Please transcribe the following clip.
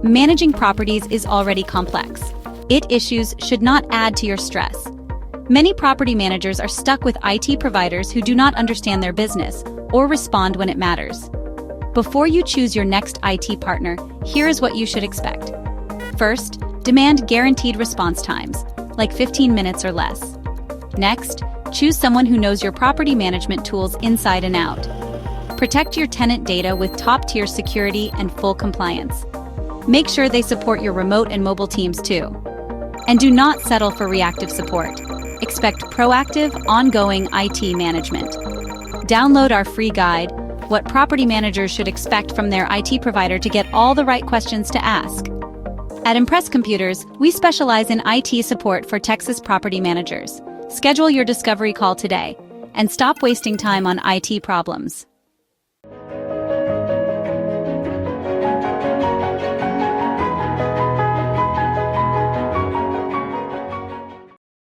Managing properties is already complex. Issues should not add to your stress. Many property managers are stuck with IT providers who do not understand their business or respond when it matters. Before you choose your next IT partner, here is what you should expect. First, demand guaranteed response times, like 15 minutes or less. Next, choose someone who knows your property management tools inside and out. Protect your tenant data with top-tier security and full compliance. Make sure they support your remote and mobile teams too. And do not settle for reactive support. Expect proactive, ongoing IT management. Download our free guide, What Property Managers Should Expect from Their IT Provider, to get all the right questions to ask. At Impress Computers, we specialize in IT support for Texas property managers. Schedule your discovery call today and stop wasting time on IT problems.